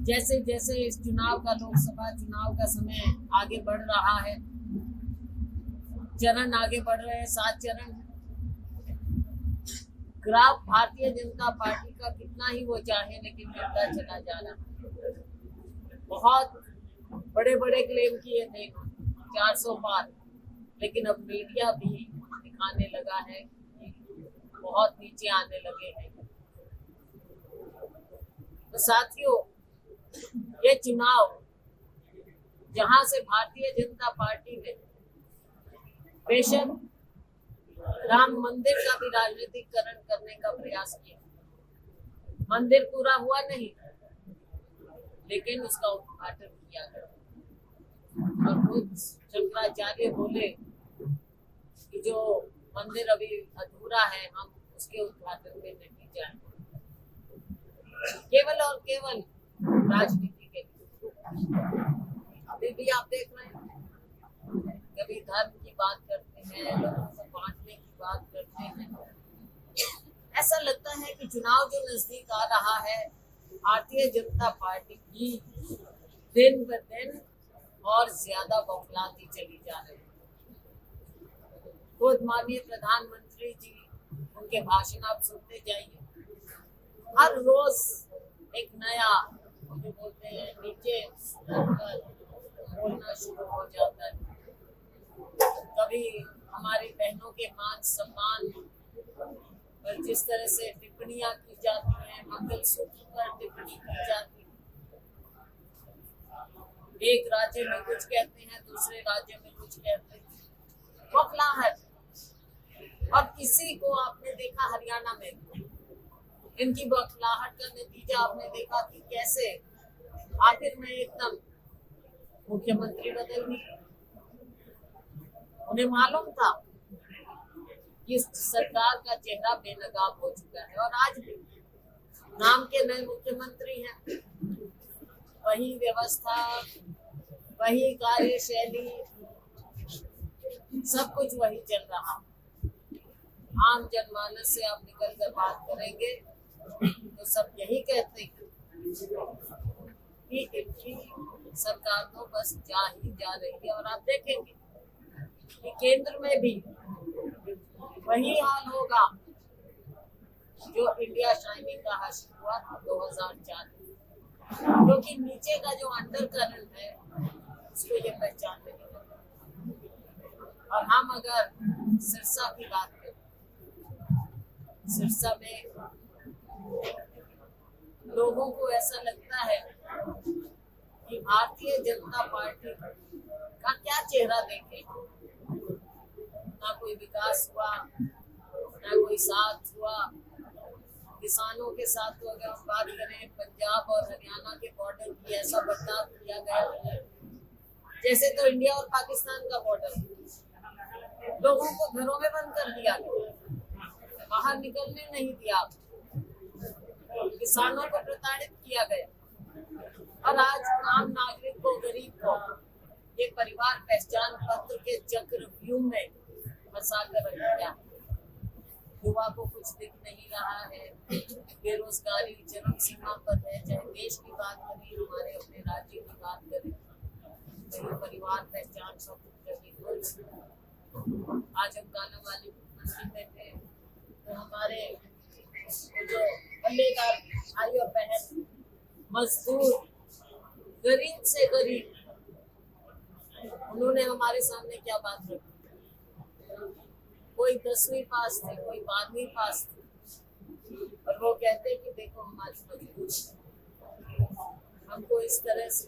जैसे जैसे इस चुनाव का, लोकसभा चुनाव का समय आगे बढ़ रहा है, चरण आगे बढ़ रहे हैं, 7 चरण। ग्राफ भारतीय जनता पार्टी का कितना ही वो चाहे लेकिन गिरता चला जा रहा है। बहुत बड़े बड़े क्लेम किए थे 400 पार, लेकिन अब मीडिया भी दिखाने लगा है कि बहुत नीचे आने लगे हैं। तो साथियों, ये चुनाव जहां से भारतीय जनता पार्टी ने बेशक राम मंदिर का भी राजनीतिकरण करने का प्रयास किया, मंदिर पूरा हुआ नहीं लेकिन उसका उद्घाटन किया गया। और कुछ शंकराचार्य बोले कि जो मंदिर अभी अधूरा है हम उसके उद्घाटन में नहीं जाएंगे, केवल और केवल राजनीति के लिए। अभी भी आप देख रहे हैं, कभी धर्म की बात करते हैं, लोगों को बांटने की बात करते हैं। ऐसा लगता है कि चुनाव जो नजदीक आ रहा है, भारतीय जनता पार्टी की दिन ब दिन और ज्यादा बौखलाती चली जा रही है। खुद माननीय प्रधानमंत्री जी, उनके भाषण आप सुनते जाइए, हर रोज एक नया जो बोलते हैं नीचे बोलना शुरू हो जाता है। कभी हमारी बहनों के मान सम्मान पर जिस तरह से टिप्पणियां की जाती हैं, मंगलसूत्र पर टिप्पणी की जाती है, एक राज्य में कुछ कहते हैं, दूसरे राज्य में कुछ कहते हैं, बौखलाहट। और इसी को आपने देखा हरियाणा में, इनकी बौखलाहट का नतीजा आपने देखा कि कैसे आखिर में एकदम मुख्यमंत्री बदल गए। उन्हें मालूम था कि इस सरकार का चेहरा बेनकाब हो चुका है, और आज भी नाम के नए मुख्यमंत्री हैं, वही व्यवस्था, वही कार्यशैली, सब कुछ वही चल रहा। आम जनमानस से आप निकल कर बात करेंगे तो सब यही कहते हैं कि इनकी सरकार तो बस जा ही जा रही है। और आप देखेंगे कि केंद्र में भी वही हाल होगा जो इंडिया शाइनिंग का हासिल हुआ था 2004 में, क्योंकि नीचे का जो अंडर करंट है उसको ये पहचान नहीं लगा। और हम अगर सिरसा की बात करें, सिरसा में लोगों को ऐसा लगता है कि भारतीय जनता पार्टी का क्या चेहरा देखे, ना कोई विकास हुआ, ना कोई साथ हुआ। किसानों के साथ तो अगर हम बात करें, पंजाब और हरियाणा के बॉर्डर की ऐसा बर्ताव किया गया जैसे तो इंडिया और पाकिस्तान का बॉर्डर। लोगों को घरों में बंद कर दिया गया, बाहर निकलने नहीं दिया, किसानों को प्रताड़ित किया गया। और आज आम नागरिक को, गरीब को ये परिवार पहचान पत्र के चक्रव्यूह में फंसा कर रख दिया। युवा को कुछ दिख नहीं रहा है, बेरोजगारी चरम सीमा पर है। चाहे देश की बात करें, हमारे अपने राज्य की बात करें, तो परिवार पहचान पत्र की खोज। आज हम कालांवाली मंडी में थे तो हमारे जो पल्लेदार भाई और बहन, मजदूर, गरीब से गरीब, उन्होंने हमारे सामने क्या बात रखी। कोई 10वीं पास थे, कोई 12वीं पास थे, और वो कहते कि देखो हमारी मजबूरी, हमको इस तरह से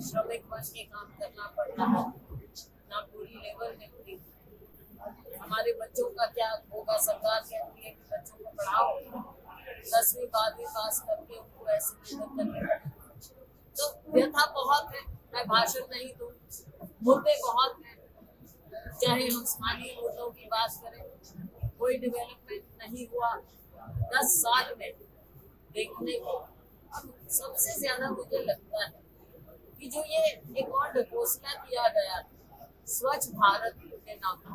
श्रमिक बन के काम करना पड़ता है, ना पूरी लेवल मिलती। हमारे बच्चों का क्या होगा? सरकार कहती है कि बच्चों को पढ़ाओ, 10वीं 12वीं पास करके उनको ऐसे करने। तो व्यथा बहुत है, मैं भाषण नहीं दूं, मुद्दे बहुत हैं। चाहे हम स्थानीय मुद्दों की बात करें, कोई डेवलपमेंट नहीं हुआ 10 साल में देखने को। अब सबसे ज्यादा मुझे लगता है कि जो ये एक और घोषणा किया गया स्वच्छ भारत के नाम पर,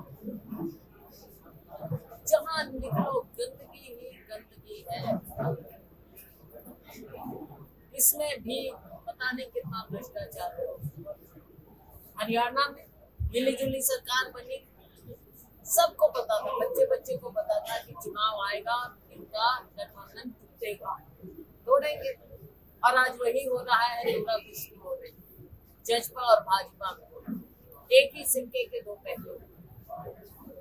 जहाँ निकलो गंदगी ही गंदगी है। इसमें भी पता नहीं कितना भ्रष्टाचार है। हरियाणा में मिली-जुली सरकार बनी, सबको पता था, बच्चे बच्चे को पता था कि चुनाव आएगा, इनका गठबंधन टूटेगा, तोड़ेंगे। और आज वही हो रहा है, जोड़ा कुश्ती हो रही है जजपा और भाजपा में। एक ही सिक्के के दो पहलू,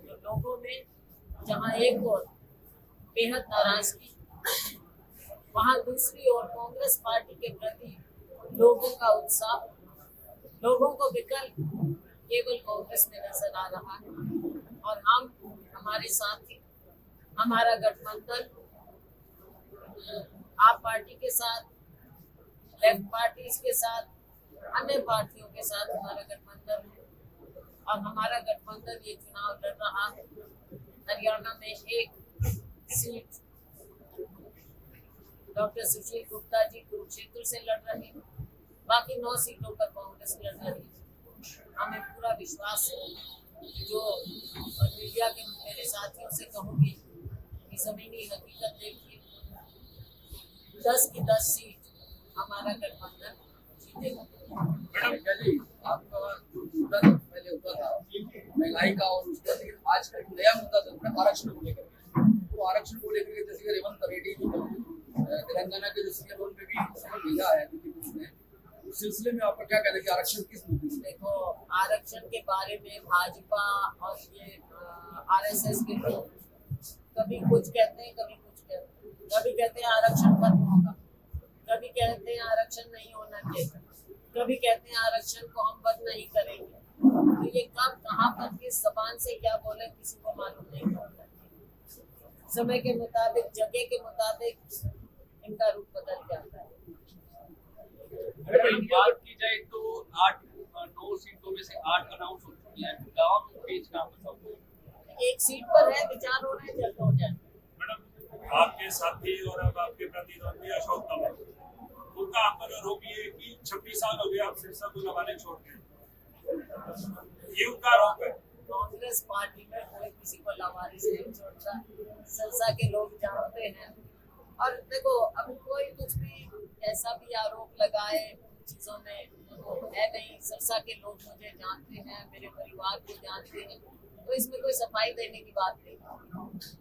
जो लोगों में जहां एक और बेहद नाराजगी, वहां दूसरी ओर कांग्रेस पार्टी के प्रति लोगों का उत्साह, लोगों को विकल्प केवल कांग्रेस में नजर आ रहा है। और हम, हमारे साथी, हमारा गठबंधन आप पार्टी के साथ, लेफ्ट पार्टीज के साथ, अन्य पार्टियों के साथ हमारा गठबंधन है। और हमारा गठबंधन ये चुनाव लड़ रहा है। हरियाणा में एक सीट डॉक्टर सुशील गुप्ता जी कुरुक्षेत्र से लड़ रहे हैं, बाकी 9 सीटों पर कांग्रेस लड़ रही है। हमें पूरा विश्वास है, जो मीडिया के मेरे साथियों से कहूंगी कि जमीनी हकीकत देखिए, 10 की 10 सीट हमारा गठबंधन जीतेगा। मैडम जी, आपका जो मुद्दा पहले होता था महंगाई का और उसका, लेकिन आज का नया मुद्दा चल रहा है आरक्षण को लेकर, तो आरक्षण को लेकर जैसे रेवंत रेड्डी जो तेलंगाना के जो सीएम उनमें भी समझ भेजा है ने, उस सिलसिले में आपका क्या कहना है कि आरक्षण किस मुद्दे में? देखो, आरक्षण के बारे में भाजपा और ये आरएसएस के लोग कभी कुछ कहते हैं, कभी कुछ कहते हैं। कभी कहते हैं आरक्षण खत्म होगा, कभी कहते हैं आरक्षण नहीं होना चाहिए, कभी कहते हैं आरक्षण को हम बंद नहीं करेंगे। तो ये कब, कहाँ पर, किस जबान से क्या बोले, किसी को मालूम नहीं होता। समय के मुताबिक, जगह के मुताबिक इनका रूप बदल जाता है। अगर बात की जाए तो 9 सीटों में से 8 अनाउंस हो चुकी है। गाँव में पेज कहाँ पर? एक सीट पर है, विचार हो रहे हैं, जल्द हो जाए। मैडम, आपके साथी और अब आपके प्रतिद्वंदी अशोक तंवर, उनका आपका जो आरोप ये है कि 26 साल हो गए आप सिरसा को दबाने छोड़ गए, ये उनका आरोप है। कांग्रेस पार्टी में कोई किसी को लावारिस नहीं छोड़ता, सिरसा के लोग जानते हैं। और देखो, अब कोई कुछ भी ऐसा भी आरोप लगाए चीजों में, तो है नहीं। सिरसा के लोग मुझे जानते हैं, मेरे परिवार को जानते हैं, तो इसमें कोई सफाई देने की बात नहीं।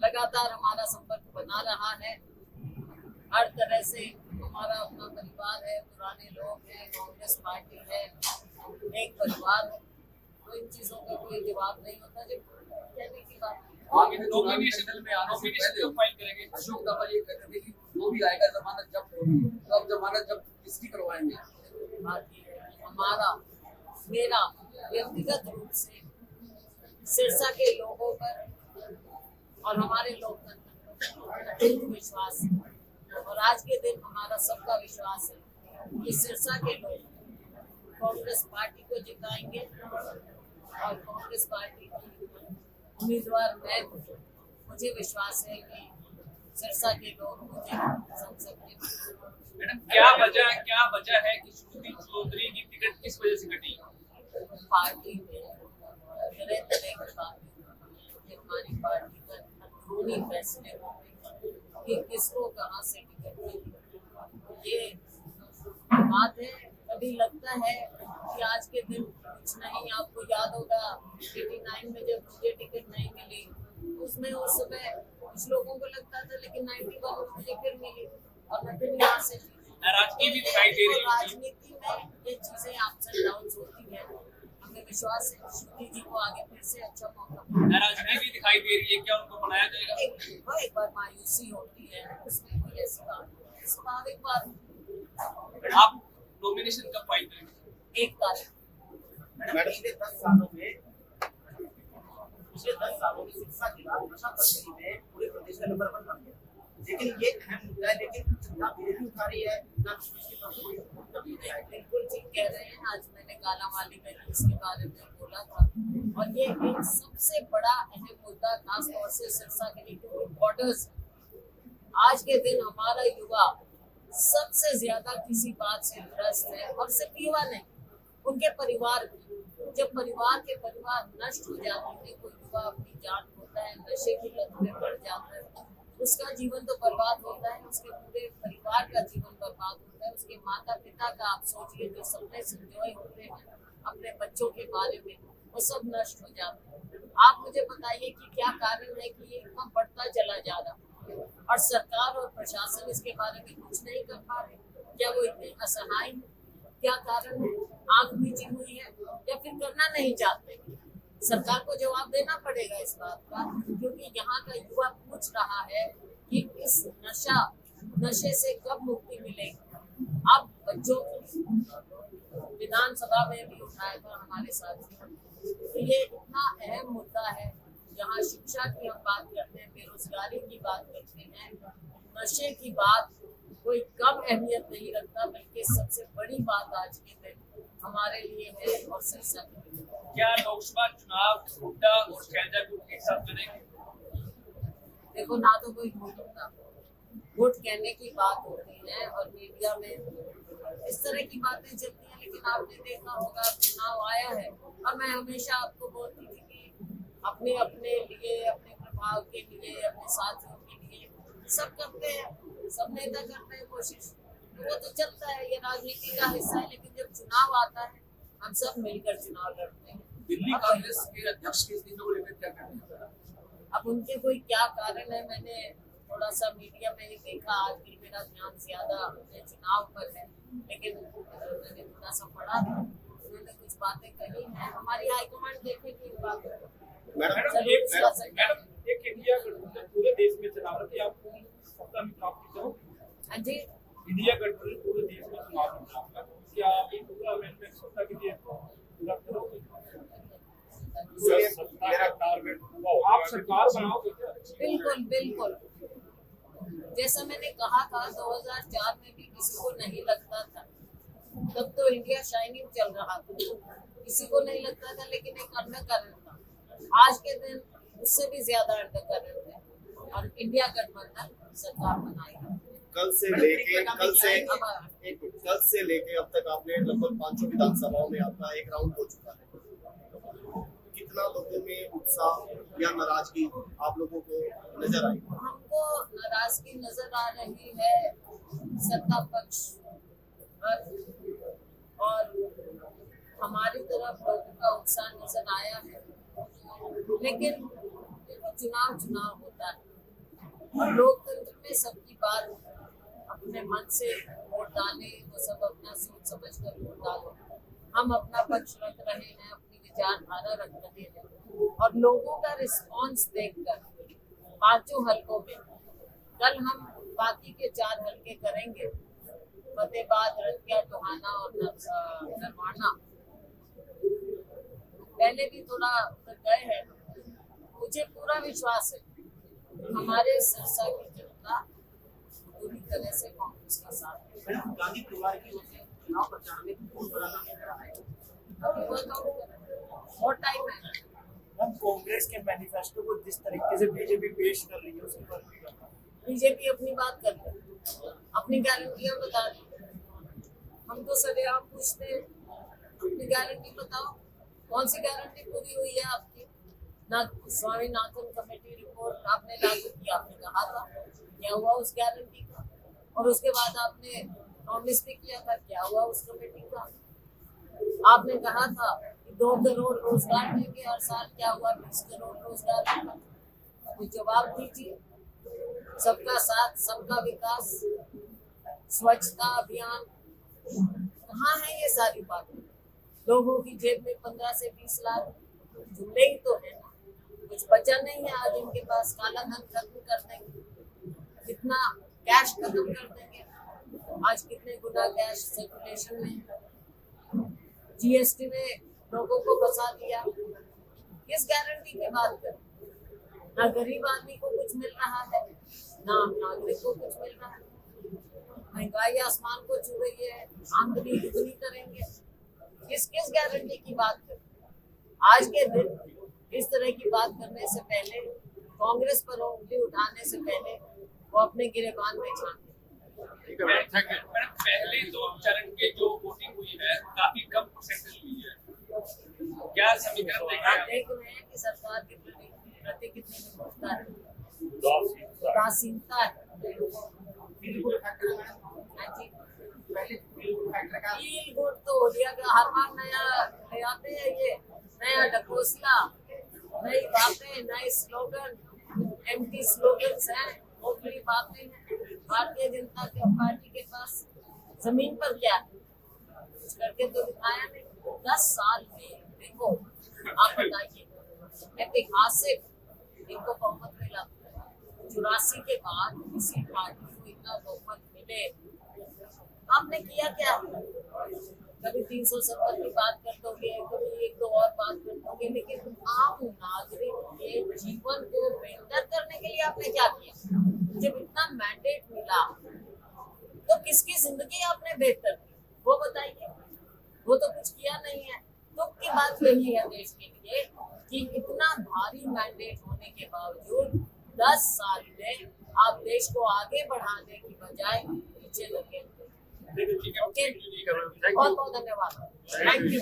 लगातार हमारा संपर्क बना रहा है, हर तरह से हमारा अपना परिवार है, पुराने लोग हैं, कांग्रेस पार्टी है, एक परिवार है। तो इन चीजों का कोई जवाब नहीं होता, जब कहने की बात नहीं। आगे नॉमिनेशन में आने से पहले फाइल करेंगे। अशोक तंवर ये कहते थे कि जो भी आएगा जमानत जब्त होगी, तब जमानत जब्त किसकी करवाएंगे? हमारा, मेरा व्यक्तिगत रूप से सिरसा के लोगों पर और हमारे लोकतंत्र पर अटूट विश्वास है। और आज के दिन हमारा सबका विश्वास है कि सिरसा के लोग कांग्रेस पार्टी को जिताएंगे और कांग्रेस पार्टी की उम्मीदवार मैं हूँ। मुझे विश्वास है कि सिरसा के लोग मुझे संसद में। मैडम, क्या वजह है कि श्रुति चौधरी की टिकट किस वजह से कटी? पार्टी में तरह तरह की बातें, हमारी पार्टी पर अंदरूनी फैसले होते कि किसको कहाँ से टिकट मिली। ये बात है, कभी लगता है कि आज के दिन कुछ नहीं। आपको याद होगा 89 में जब मुझे टिकट नहीं मिली, उसमें उस समय कुछ लोगों को लगता था, लेकिन 91 में मुझे फिर मिली और मैं फिर यहाँ से नाराजगी भी दिखाई दे रही है। राजनीति में ये चीजें अप्स एंड डाउन्स होती है। हमें विश्वास है श्रुति जी को आगे फिर से अच्छा मौका। नाराजगी भी दिखाई दे रही है, क्या उनको बनाया जाएगा? एक बार मायूसी होती है, उसमें कोई ऐसी बात नहीं, स्वाभाविक बात। आप नॉमिनेशन कब फाइल करेंगे? 1 तारीख। पिछले 10 सालों में शिक्षा जिला नशा तस्करी में पूरे प्रदेश का नंबर 1 बन गया। लेकिन ये अहम मुद्दा है, लेकिन ना बीजेपी उठा रही है, ना किसी तरफ कोई तकलीफ नहीं आई। बिल्कुल ठीक कह रहे हैं। आज मैंने कालामाली में इसके बारे में बोला था, और ये एक सबसे बड़ा अहम मुद्दा खास तौर से सिरसा के लिए, क्योंकि बॉर्डर्स आज के दिन हमारा युवा सबसे ज्यादा किसी बात से ग्रस्त है। और सिर्फ युवा नहीं, उनके परिवार भी। जब परिवार के परिवार नष्ट हो जाते हैं, कोई युवा अपनी जान खोता है, नशे की लत में पड़ जाता है, उसका जीवन तो बर्बाद होता है, उसके पूरे परिवार का जीवन बर्बाद होता है, उसके माता पिता का आप सोचिए जो सपने संजोए होते हैं अपने बच्चों के बारे में, वो सब नष्ट हो जाते हैं। आप मुझे बताइए कि क्या कारण है कि ये इतना बढ़ता चला जा रहा है और सरकार और प्रशासन इसके बारे में कुछ नहीं कर पा रहे? क्या वो इतने असहाय हैं? क्या कारण है? आंख मीची हुई है या फिर करना नहीं चाहते? सरकार को जवाब देना पड़ेगा इस बात का, क्योंकि यहाँ का युवा पूछ रहा है कि इस नशे से कब मुक्ति मिलेगी। आप बच्चों को विधानसभा में भी उठाया था हमारे साथ, तो ये इतना अहम मुद्दा है। जहाँ शिक्षा की हम बात करते हैं, बेरोजगारी की बात करते हैं, नशे की बात कोई कम अहमियत नहीं रखता, बल्कि सबसे बड़ी बात आज के दिन हमारे लिए है और सिरसा के लिए। क्या लोकसभा चुनाव हुड्डा और शाहजहांपुर एक साथ लड़ेंगे? देखो, ना तो कोई वोट होता, वोट कहने की बात होती है और मीडिया में इस तरह की बातें चलती हैं, लेकिन आपने देखा होगा चुनाव आया है और मैं हमेशा आपको बोलती थी कि अपने अपने लिए, अपने प्रभाव के लिए, अपने साथियों के लिए सब करते हैं, सब नेता करते हैं कोशिश, तो वो तो चलता है, ये राजनीति का हिस्सा है। लेकिन जब चुनाव आता है हम सब मिलकर चुनाव लड़ते हैं। दिल्ली कांग्रेस के अध्यक्ष के इस्तीफे को लेकर क्या कहते हैं? अब उनके कोई क्या कारण है, मैंने थोड़ा सा मीडिया में ही देखा, आजकल मेरा ध्यान ज्यादा अपने चुनाव पर है, लेकिन मैंने थोड़ा सा पढ़ा था, उन्होंने कुछ बातें कही हैं, हमारी हाईकमांड देखेगी इन बातों को। मैडम एक इंडिया गठबंधन पूरे देश में चला रही है, आपको सत्ता में प्राप्ति हो? हाँ जी, इंडिया गठबंधन पूरे देश में चुनाव लड़ रहा है, क्या आप ये पूरा अमेंडमेंट सत्ता के लिए पूरा करोगे? मेरा टारगेट पूरा होगा। आप सरकार बनाओगे क्या? बिल्कुल बिल्कुल। जैसा मैंने कहा था 2004 में भी किसी को नहीं लगता था, तब तो इंडिया शाइनिंग चल रहा था, किसी को नहीं लगता था, लेकिन एक अंधकरण था। आज के दिन उससे भी ज्यादा अंधकरण है और इंडिया गठबंधन सरकार बनाएगा। कल से लेके अब तक आपने लगभग 500 विधानसभाओं में आपका एक राउंड हो चुका है। कितना लोगों में उत्साह या नाराजगी आप लोगों को नजर आई? हमको नाराजगी नजर आ रही है सत्ता पक्ष और हमारी तरफ लोगों का उत्साह नजर आया है, लेकिन देखो चुनाव होता है और लोकतंत्र में सबकी बात अपने मन से वोट डाले, वो सब अपना सोच समझ कर वोट डालो। हम अपना पक्ष रख रहे हैं, अपनी विचारधारा रख रहे हैं और लोगों का रिस्पॉन्स देखकर 5 हलकों में कल हम बाकी के 4 हलके करेंगे, फतेहाबाद, रतिया, टोहाना और नरवाना। पहले भी थोड़ा उधर गए हैं, मुझे पूरा विश्वास है हमारे सिरसा की जनता पूरी तरह से कांग्रेस का साथ है। गांधी परिवार की ओर से चुनाव प्रचार में कौन बनाना है रहा है? अभी वर्कआउट करें, और टाइम है। हम कांग्रेस के मैनिफेस्टो को जिस तरीके से बीजेपी पेश कर रही है उसके बारे में क्या? बीजेपी अपनी बात कर रही है, अपनी गारंटियां बता रही है। हम तो सरेआम पूछते हैं अपनी गारंटी बताओ, कौन सी गारंटी पूरी हुई है आपकी? ना स्वामीनाथन कमेटी रिपोर्ट आपने लागू की, आपने कहा था, क्या हुआ उस गारंटी का? और उसके बाद आपने प्रॉमिस भी किया था, क्या हुआ उस कमेटी का? आपने कहा था कि 2 करोड़ रोजगार देंगे हर साल, क्या हुआ 20 करोड़ रोजगार देंगे? तो जवाब दीजिए। सबका साथ, सबका विकास, स्वच्छता अभियान, कहाँ है ये सारी बातें? लोगों की जेब में 15 से 20 लाख जुमले ही तो है ना, कुछ बचा नहीं है। आज इनके पास काला धन खत्म कर देंगे, कितना कैश खत्म कर देंगे। आज कितने गुना कैश सर्कुलेशन में है। जीएसटी में लोगों को फंसा दिया, किस गारंटी की बात करें? ना गरीब आदमी को कुछ मिल रहा है, ना नागरिक को कुछ मिल रहा है। महंगाई आसमान को छू रही है, आमदनी दुगनी करेंगे, किस गारंटी की बात करें? आज के दिन इस तरह की बात करने से पहले, कांग्रेस पर उंगली उठाने से पहले वो अपने गिरेबान में झांके। मैडम पहले 2 चरण के जो वोटिंग हुई है काफी कम परसेंटेज हुई है, क्या समीकरण आप देख रहे हैं कि सरकार के प्रति कितनी विफलता है। उदासीनता है। फील गुड फैक्टर है हाँ जी, पहले फील गुड फैक्टर का फील गुड तो हो लिया कि हर बार नया ले आते हैं, ये नया ढकोसला, नई बातें, नए स्लोगन, एम्प्टी स्लोगन्स हैं, खोखली बातें हैं। भारतीय जनता पार्टी के पास जमीन पर क्या है, कुछ करके तो दिखाया नहीं। 10 साल में देखो, आप बताइए, ऐतिहासिक इनको बहुमत मिला। 84 के बाद किसी पार्टी को इतना बहुमत मिले, आपने किया क्या? कभी 370 की बात कर दोगे, कभी एक दो और बात कर दोगे, लेकिन आम नागरिक के जीवन को बेहतर करने के लिए आपने क्या किया? जब इतना मैंडेट मिला तो किसकी जिंदगी आपने बेहतर की, वो बताइए। वो तो कुछ किया नहीं है। दुख की बात यही है देश के लिए कि इतना भारी मैंडेट होने के बावजूद 10 साल में आप देश को आगे बढ़ाने की बजाय पीछे लगे। ठीक है, बहुत बहुत धन्यवाद, थैंक यू।